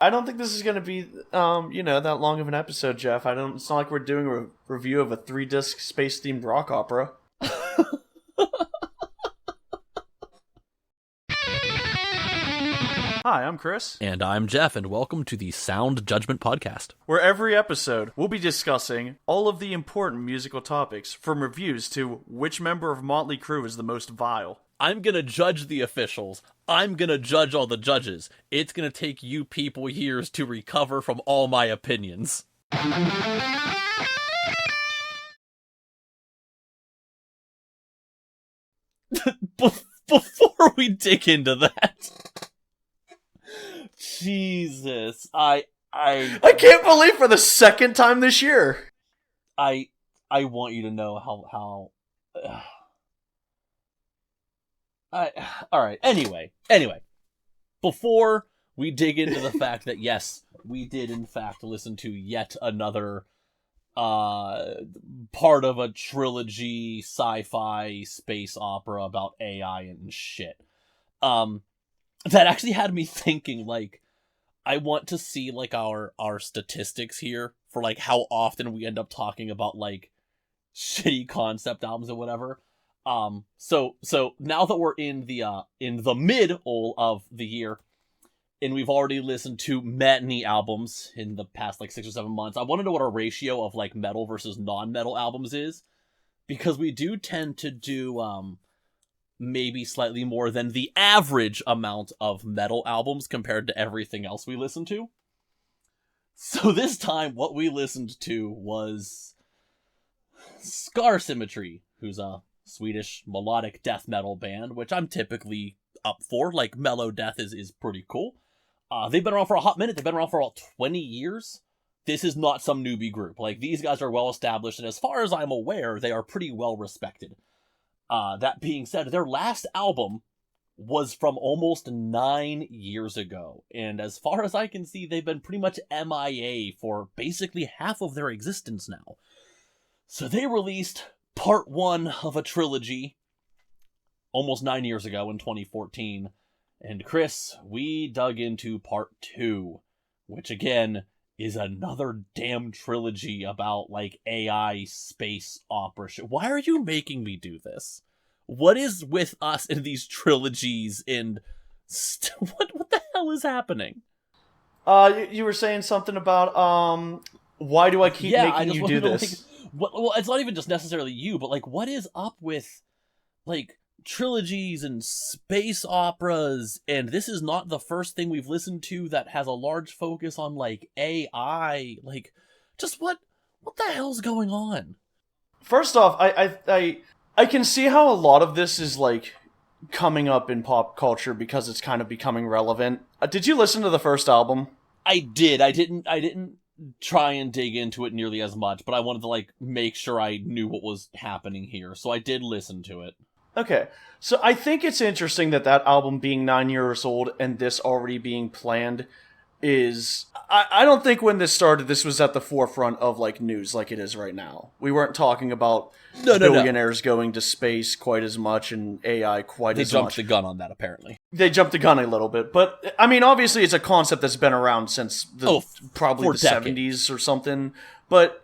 I don't think this is going to be, that long of an episode, Jeff. It's not like we're doing a review of a 3-disc space-themed rock opera. Hi, I'm Chris. And I'm Jeff, and welcome to the Sound Judgment Podcast, where every episode we'll be discussing all of the important musical topics, from reviews to which member of Motley Crue is the most vile. I'm gonna judge the officials. I'm gonna judge all the judges. It's gonna take you people years to recover from all my opinions. Before we dig into that, Jesus, I can't believe for the second time this year. I want you to know how. Alright, anyway, before we dig into the fact that, yes, we did in fact listen to yet another part of a trilogy sci-fi space opera about AI and shit, that actually had me thinking, like, I want to see, like, our statistics here for, like, how often we end up talking about, like, shitty concept albums or whatever. So now that we're in the middle of the year, and we've already listened to many albums in the past, like, 6 or 7 months, I want to know what our ratio of, like, metal versus non-metal albums is, because we do tend to do, maybe slightly more than the average amount of metal albums compared to everything else we listen to. So this time, what we listened to was Scar Symmetry, who's a Swedish melodic death metal band, which I'm typically up for. Like, mellow death is pretty cool. They've been around for a hot minute. They've been around for about 20 years. This is not some newbie group. Like, these guys are well established, and as far as I'm aware, they are pretty well respected. That being said, their last album was from almost 9 years ago, and as far as I can see, they've been pretty much MIA for basically half of their existence now. So they released part 1 of a trilogy almost 9 years ago in 2014, and Chris, we dug into part 2, which again is another damn trilogy about, like, AI space opera shit. Why are you making me do this? What is with us in these trilogies, and what the hell is happening? You were saying something about, why do I keep making you do this? Well, it's not even just necessarily you, but, like, what is up with, like, trilogies and space operas? And this is not the first thing we've listened to that has a large focus on, like, AI. Like, just what the hell's going on? First off, I can see how a lot of this is, like, coming up in pop culture because it's kind of becoming relevant. Did you listen to the first album? I did. I didn't try and dig into it nearly as much, but I wanted to, like, make sure I knew what was happening here, so I did listen to it. Okay, so I think it's interesting that album being 9 years old and this already being planned is... I don't think when this started, this was at the forefront of, like, news like it is right now. We weren't talking about billionaires going to space quite as much and AI quite as much. They jumped the gun on that, apparently. They jumped the gun a little bit, but, I mean, obviously it's a concept that's been around since probably the 70s or something, but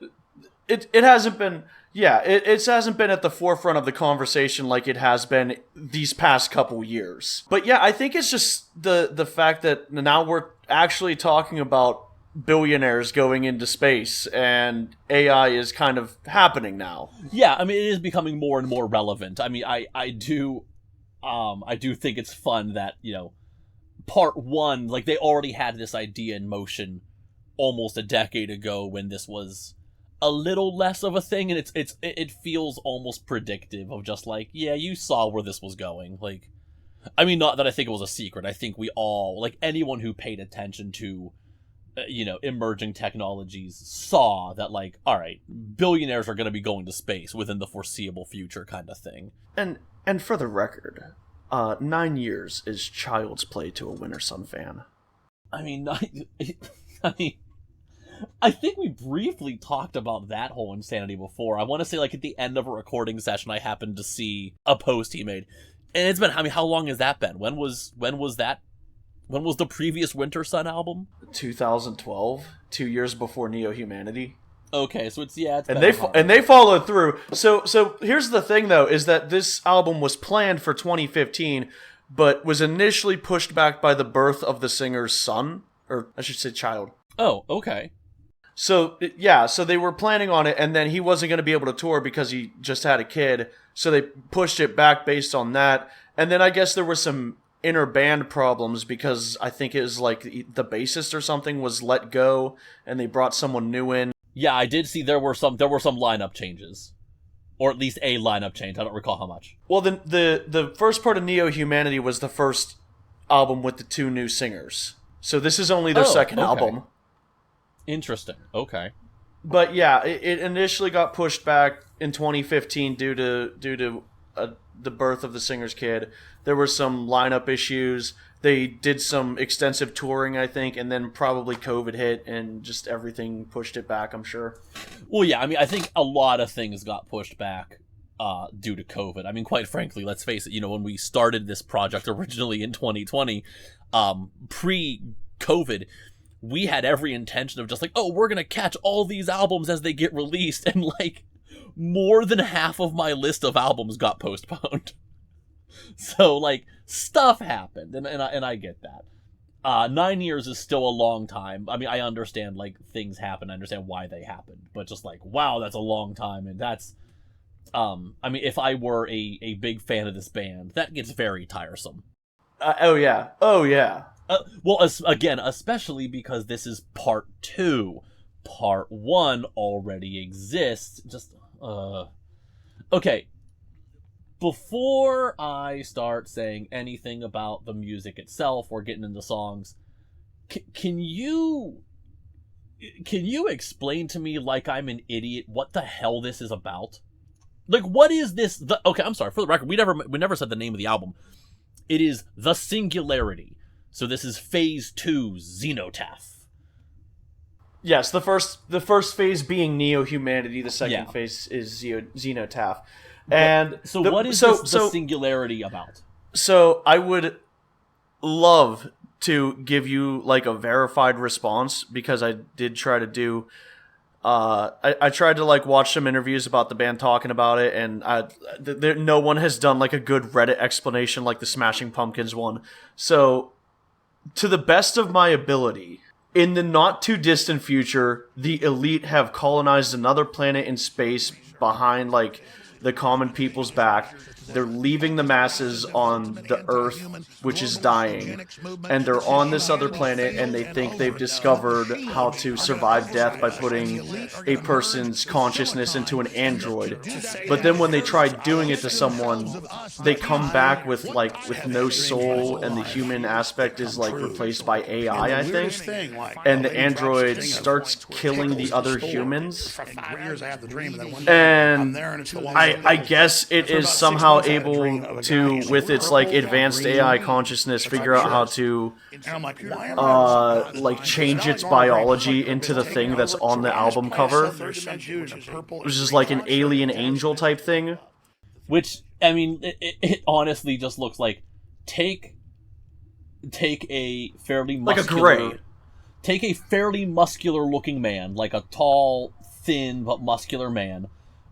it hasn't been... Yeah, it hasn't been at the forefront of the conversation like it has been these past couple years. But yeah, I think it's just the fact that now we're actually talking about billionaires going into space, and AI is kind of happening now. Yeah, I mean, it is becoming more and more relevant. I mean, I do think it's fun that, you know, part 1, like, they already had this idea in motion almost a decade ago when this was a little less of a thing, and it feels almost predictive of just, like, yeah, you saw where this was going. Like, I mean, not that I think it was a secret. I think we all, like, anyone who paid attention to, emerging technologies saw that, like, all right, billionaires are going to be going to space within the foreseeable future, kind of thing. And for the record, 9 years is child's play to a Winter Sun fan. I mean, I think we briefly talked about that whole insanity before. I want to say, like, at the end of a recording session, I happened to see a post he made. And it's been, I mean, how long has that been? When was that When was the previous Winter Sun album? 2012, 2 years before Neo-Humanity. Okay, so it's it's and they followed through. So here's the thing though, is that this album was planned for 2015, but was initially pushed back by the birth of the singer's son, or I should say child. Oh, okay. So yeah, so they were planning on it, and then he wasn't going to be able to tour because he just had a kid. So they pushed it back based on that, and then I guess there were some inner band problems because I think it was like the bassist or something was let go, and they brought someone new in. Yeah, I did see there were some lineup changes, or at least a lineup change. I don't recall how much. Well, the first part of Neo-Humanity was the first album with the 2 new singers, so this is only their second album. Interesting. Okay. But yeah, it initially got pushed back in 2015 due to the birth of the singer's kid. There were some lineup issues. They did some extensive touring, I think, and then probably COVID hit and just everything pushed it back, I'm sure. Well, yeah, I mean, I think a lot of things got pushed back due to COVID. I mean, quite frankly, let's face it, when we started this project originally in 2020, pre-COVID, we had every intention of just like, oh, we're going to catch all these albums as they get released, and like more than half of my list of albums got postponed. So, like, stuff happened, and I get that. 9 years is still a long time. I mean, I understand, like, things happen. I understand why they happened. But just, like, wow, that's a long time. And that's, I mean, if I were a big fan of this band, that gets very tiresome. Oh, yeah. Well, again, especially because this is part 2. Part 1 already exists. Just, okay. Before I start saying anything about the music itself or getting into songs, can you explain to me, like I'm an idiot, what the hell this is about? Like, what is this? Okay, I'm sorry, for the record, we never said the name of the album. It is The Singularity. So this is Phase 2, Xenotaph. Yes, the first phase being Neo-Humanity, the second phase is Xenotaph. And so what is the Singularity about? So I would love to give you like a verified response, because I did try to do I tried to like watch some interviews about the band talking about it, and no one has done like a good Reddit explanation like the Smashing Pumpkins one. So to the best of my ability, in the not too distant future, the elite have colonized another planet in space behind like the common people's back. They're leaving the masses on the Earth, which is dying, and they're on this other planet, and they think they've discovered how to survive death by putting a person's consciousness into an android. But then when they try doing it to someone, they come back with no soul, and the human aspect is like replaced by AI, I think. And the android starts killing the other humans. And I guess it is somehow able to, with its like advanced AI consciousness, figure out how to like change its biology into the thing that's on the album cover, which is like an alien angel type thing. Which, I mean, it honestly just looks like take a fairly muscular, like a gray. Take a fairly muscular looking man, like a tall, thin but muscular man.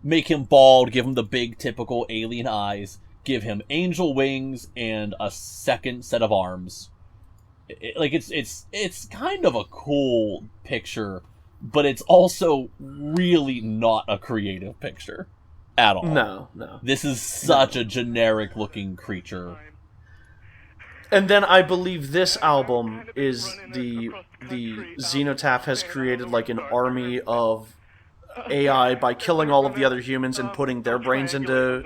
Make him bald, give him the big typical alien eyes, give him angel wings and a second set of arms. It's kind of a cool picture, but it's also really not a creative picture at all. No. This is such a generic looking creature. And then I believe this album is the Xenotaph has created like an army of AI by killing all of the other humans and putting their brains into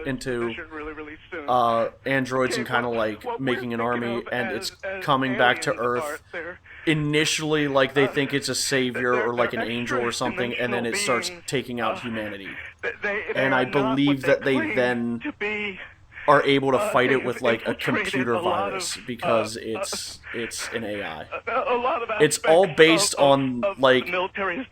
androids and kind of like making an army, and it's coming back to Earth. Initially, like they think it's a savior or like an angel or something, and then it starts taking out humanity. And I believe that they then are able to fight it with like a computer virus, because it's an AI. It's all based on like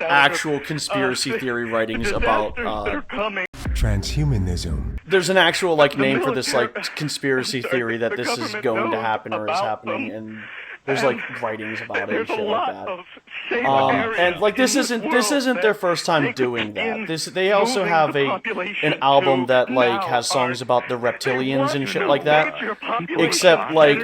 actual conspiracy theory writings about transhumanism. There's an actual like name for this like conspiracy theory that this is going to happen or is happening, and There's like writings about it and shit like that. And like this isn't their first time doing that. They also have an album that like has songs about the reptilians and shit like that. Except like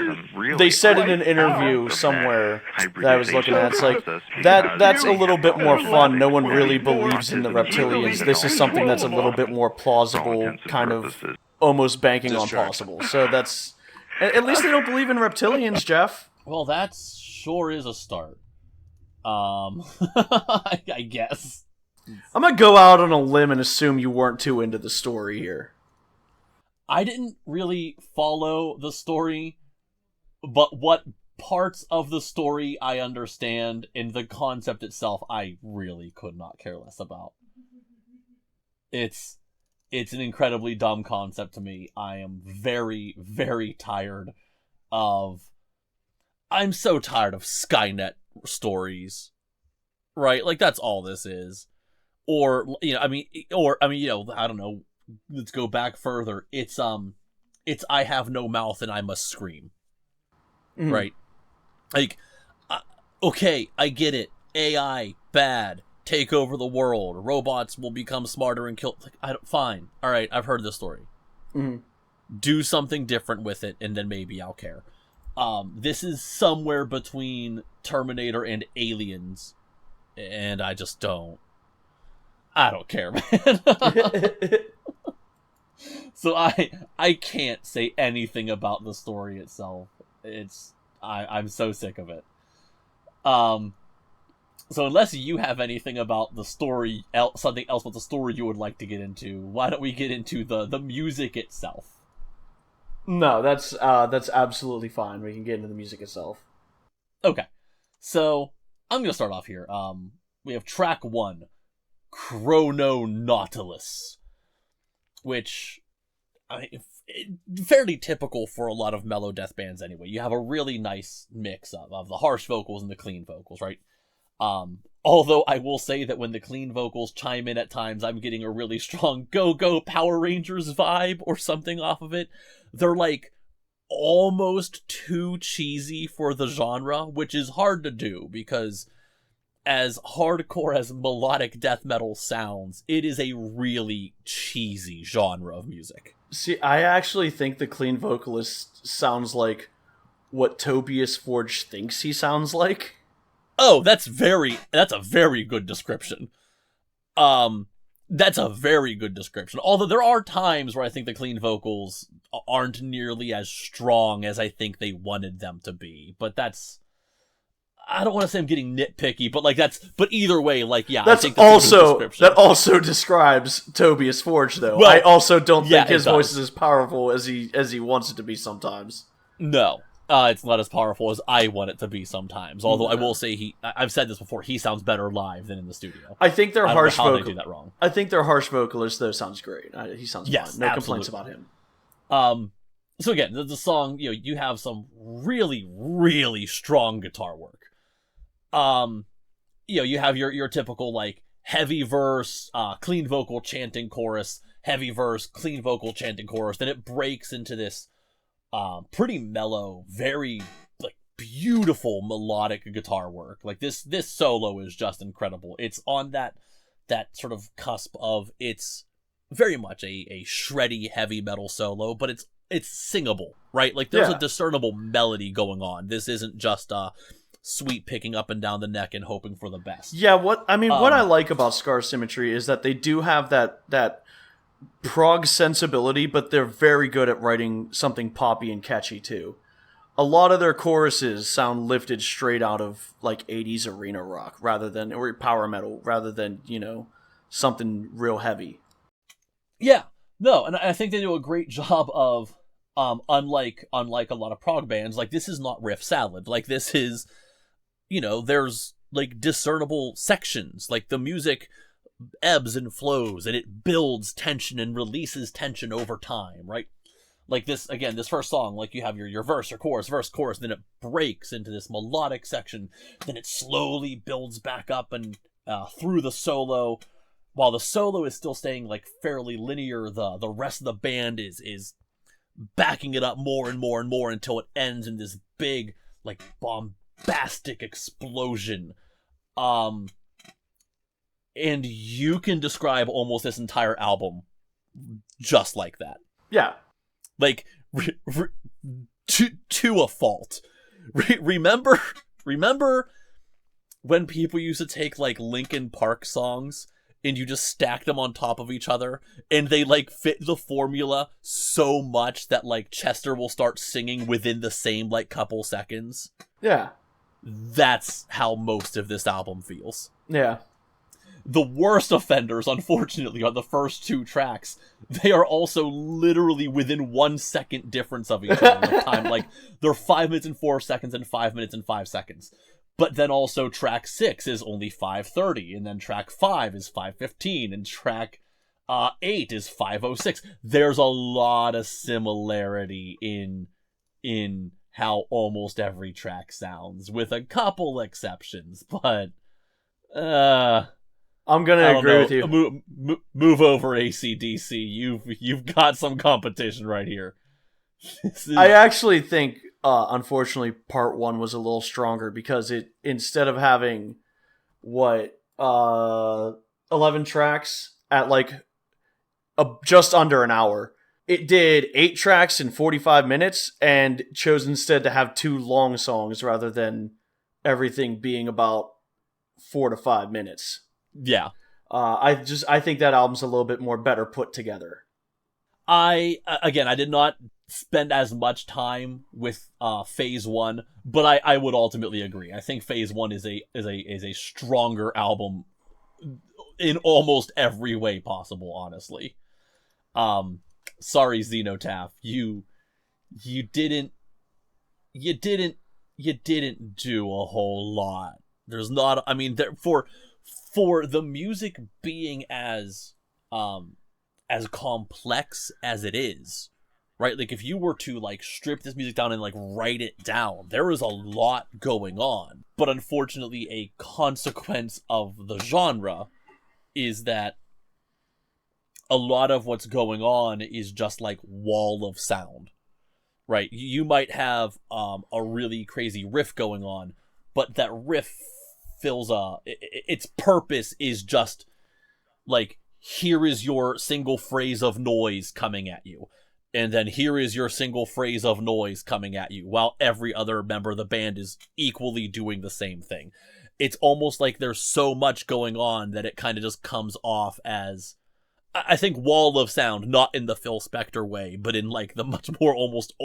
they said in an interview somewhere that I was looking at, it's like that's a little bit more fun. No one really believes in the reptilians. This is something that's a little bit more plausible, kind of almost banking on possible. So that's at least they don't believe in reptilians, Jeff. Well, that sure is a start. I guess. I'm gonna go out on a limb and assume you weren't too into the story here. I didn't really follow the story, but what parts of the story I understand, and the concept itself I really could not care less about. It's an incredibly dumb concept to me. I am very, very tired of... I'm so tired of Skynet stories. Right? Like, that's all this is. Or, you know, I don't know, let's go back further. It's I have no mouth and I must scream. Mm. Right? Like, okay, I get it. AI, bad. Take over the world. Robots will become smarter and kill... Like, fine. Alright, I've heard this story. Mm-hmm. Do something different with it, and then maybe I'll care. This is somewhere between Terminator and Aliens, and I just don't... I don't care, man. So I can't say anything about the story itself. I'm so sick of it. So unless you have anything about the story, something else about the story you would like to get into, why don't we get into the music itself? No, that's absolutely fine. We can get into the music itself. Okay, so I'm gonna start off here. We have track 1, Chrono Nautilus, which fairly typical for a lot of mellow death bands anyway. You have a really nice mix of the harsh vocals and the clean vocals, right? Although I will say that when the clean vocals chime in at times, I'm getting a really strong Go Power Rangers vibe or something off of it. They're like almost too cheesy for the genre, which is hard to do because as hardcore as melodic death metal sounds, it is a really cheesy genre of music. See, I actually think the clean vocalist sounds like what Tobias Forge thinks he sounds like. Oh, that's a very good description. That's a very good description. Although there are times where I think the clean vocals aren't nearly as strong as I think they wanted them to be. But I don't want to say I'm getting nitpicky, but either way, like, yeah, that's I think that's that also describes Tobias Forge, though. Well, I also don't think his voice is as powerful as he wants it to be sometimes. No. It's not as powerful as I want it to be sometimes. Although I will say I've said this before, he sounds better live than in the studio. I think their harsh they do that wrong. I think their harsh vocalist though sounds great. He sounds fine. No absolutely. Complaints about him. So again, the song, you have some really, really strong guitar work. You have your typical like heavy verse, clean vocal chanting chorus, heavy verse, clean vocal chanting chorus. Then it breaks into this pretty mellow, very like beautiful melodic guitar work. Like this solo is just incredible. It's on that sort of cusp of it's very much a shreddy heavy metal solo, but it's singable, right? Like there's a discernible melody going on. This isn't just sweet picking up and down the neck and hoping for the best. Yeah, what I like about Scar Symmetry is that they do have that prog sensibility, but they're very good at writing something poppy and catchy too. A lot of their choruses sound lifted straight out of like 80s arena rock or power metal rather than, something real heavy. Yeah. No, and I think they do a great job of unlike a lot of prog bands, like this is not riff salad. Like this is, there's like discernible sections. Like the music ebbs and flows and it builds tension and releases tension over time, right? Like this first song, like you have your verse, your chorus, verse, chorus, then it breaks into this melodic section, then it slowly builds back up and through the solo. While the solo is still staying like fairly linear, the rest of the band is backing it up more and more and more until it ends in this big like bombastic explosion. And you can describe almost this entire album just like that. Yeah. Like, to a fault. Remember when people used to take, like, Linkin Park songs and you just stacked them on top of each other, and they, like, fit the formula so much that, like, Chester will start singing within the same, like, couple seconds? Yeah. That's how most of this album feels. Yeah. The worst offenders, unfortunately, are the first two tracks. They are also literally within 1 second difference of each other. Like, time, like, they're 5 minutes and 4 seconds and 5 minutes and 5 seconds. But then also track 6 is only 5:30, and then track 5 is 5:15, and track 8 is 5:06. There's a lot of similarity in how almost every track sounds, with a couple exceptions, but I'm gonna agree with you. Move over, AC/DC. You've got some competition right here. I actually think, unfortunately, part 1 was a little stronger because it, instead of having 11 tracks at like just under an hour, it did 8 tracks in 45 minutes and chose instead to have 2 long songs rather than everything being about 4 to 5 minutes. Yeah. I think that album's a little bit more better put together. I did not spend as much time with Phase 1, but I would ultimately agree. I think Phase 1 is a stronger album in almost every way possible, honestly. Sorry, Xenotaph, you didn't do a whole lot. There's not, I mean, for the music being as complex as it is, right? Like, if you were to, like, strip this music down and, like, write it down, there is a lot going on. But unfortunately, a consequence of the genre is that a lot of what's going on is just, like, wall of sound, right? You might have a really crazy riff going on, but that riff fills its purpose is just, like, here is your single phrase of noise coming at you, and then here is your single phrase of noise coming at you, while every other member of the band is equally doing the same thing. It's almost like there's so much going on that it kind of just comes off as, I think, wall of sound, not in the Phil Spector way, but in, like, the much more almost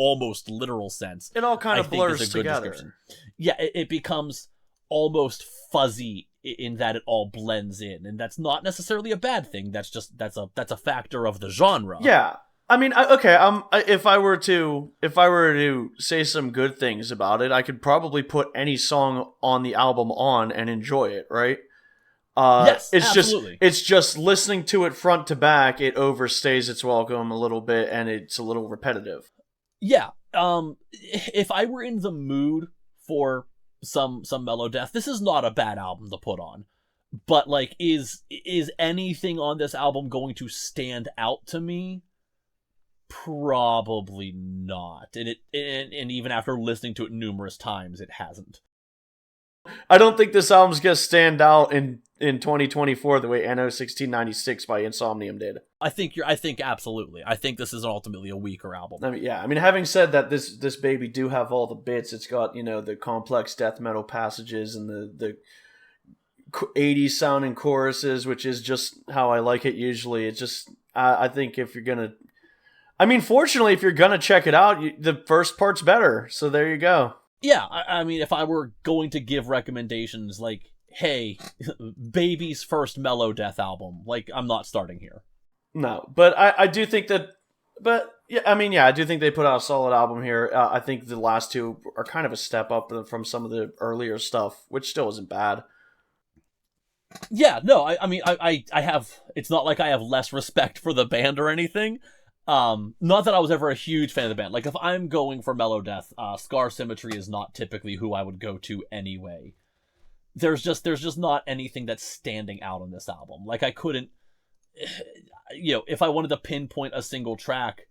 literal sense. It all kind of blurs together. Yeah, it becomes almost fuzzy in that it all blends in, and that's not necessarily a bad thing. That's a factor of the genre. Yeah, I mean, if I were to say some good things about it, I could probably put any song on the album on and enjoy it, right? Yes, it's absolutely. It's just listening to it front to back, it overstays its welcome a little bit, and it's a little repetitive. Yeah. If I were in the mood for some mellow death, this is not a bad album to put on. But, like, is anything on this album going to stand out to me? Probably not. And even after listening to it numerous times, it hasn't. I don't think this album's gonna stand out in 2024 the way Anno 1696 by Insomnium did. I think absolutely. I think this is ultimately a weaker album. I mean, yeah. I mean, having said that, this baby do have all the bits. It's got, the complex death metal passages and the 80s sounding choruses, which is just how I like it usually. It's just, I think if you're gonna, fortunately, if you're gonna check it out, the first part's better. So there you go. Yeah, I mean, if I were going to give recommendations, like, hey, Baby's first mellow death album, like, I'm not starting here. No, but I do think that, I do think they put out a solid album here. I think the last two are kind of a step up from some of the earlier stuff, which still isn't bad. Yeah, no, I have, it's not like I have less respect for the band or anything. Not that I was ever a huge fan of the band. Like, if I'm going for mellow death, Scar Symmetry is not typically who I would go to anyway. There's just not anything that's standing out on this album. Like, I couldn't, if I wanted to pinpoint a single track,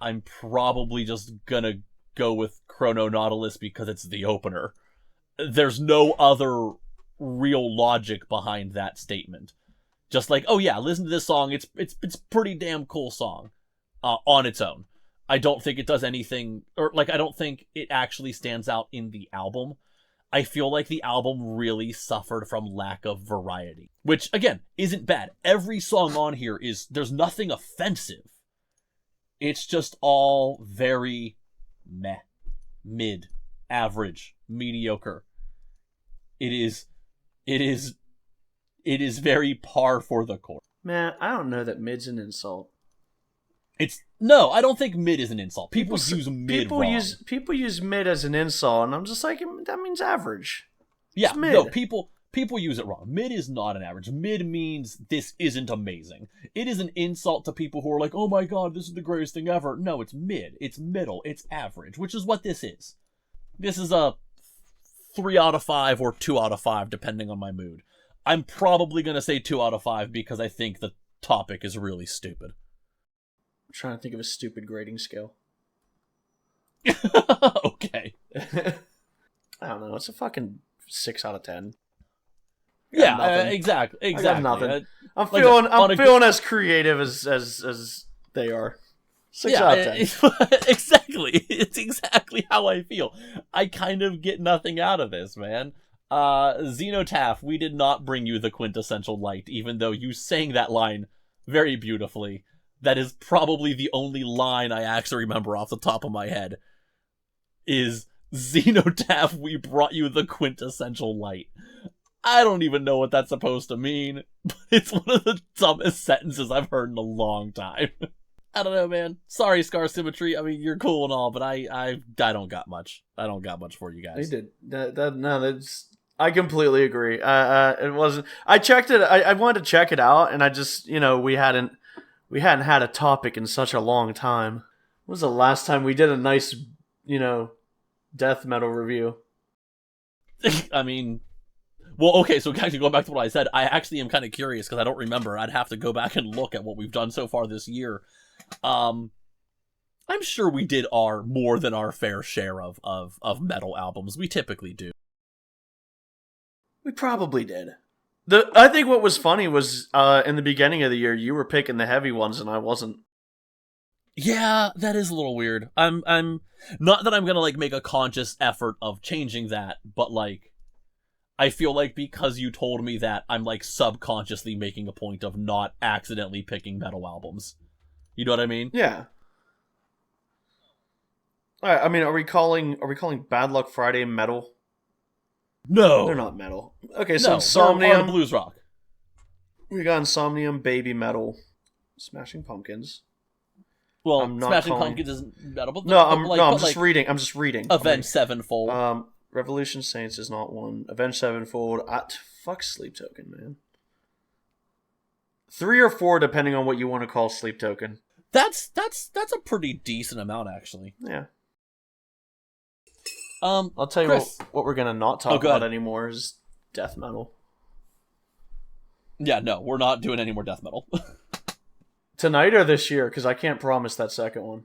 I'm probably just gonna go with Chrono Nautilus because it's the opener. There's no other real logic behind that statement. Just like, oh yeah, listen to this song. It's pretty damn cool song, on its own. I don't think it does anything, or like I don't think it actually stands out in the album. I feel like the album really suffered from lack of variety, which again isn't bad. Every song on here there's nothing offensive. It's just all very meh, mid, average, mediocre. It is very par for the course. Man, I don't know that mid's an insult. No, I don't think mid is an insult. People use mid wrong. People use mid as an insult, and I'm just like, that means average. Yeah, no, people use it wrong. Mid is not an average. Mid means this isn't amazing. It is an insult to people who are like, oh my god, this is the greatest thing ever. No, it's mid. It's middle. It's average, which is what this is. This is a 3 out of 5 or 2 out of 5, depending on my mood. I'm probably going to say 2 out of 5 because I think the topic is really stupid. I'm trying to think of a stupid grading scale. Okay. I don't know. It's a fucking 6 out of 10. Yeah, exactly. I got nothing. I'm feeling as creative as they are. 6 out of 10. Exactly. It's exactly how I feel. I kind of get nothing out of this, man. Xenotaph, we did not bring you the quintessential light, even though you sang that line very beautifully. That is probably the only line I actually remember off the top of my head. Is Xenotaph, we brought you the quintessential light. I don't even know what that's supposed to mean, but it's one of the dumbest sentences I've heard in a long time. I don't know, man. Sorry, Scar Symmetry. I mean, you're cool and all, but I don't got much. I don't got much for you guys. They did. I completely agree. It wasn't. I checked it. I wanted to check it out, and I just, we hadn't had a topic in such a long time. When was the last time we did a nice, death metal review? I mean, well, okay, so actually going back to what I said, I actually am kind of curious because I don't remember. I'd have to go back and look at what we've done so far this year. I'm sure we did more than our fair share of metal albums. We typically do. We probably did. I think what was funny was in the beginning of the year you were picking the heavy ones and I wasn't. Yeah, that is a little weird. I'm not that I'm gonna make a conscious effort of changing that, but I feel like because you told me that, I'm subconsciously making a point of not accidentally picking metal albums. You know what I mean? Yeah. All right. I mean, are we calling Bad Luck Friday metal? No, they're not metal. Okay, so Insomnium, they're blues rock. We got Insomnium, Baby Metal, Smashing Pumpkins. Well, Smashing Pumpkins isn't metal, but I'm just reading. Avenged Sevenfold. Revolution Saints is not one. Avenged Sevenfold. Fuck Sleep Token, man. 3 or 4, depending on what you want to call Sleep Token. That's a pretty decent amount, actually. Yeah. I'll tell you what we're gonna not talk about anymore is death metal. Yeah, no, we're not doing any more death metal. Tonight or this year, because I can't promise that second one.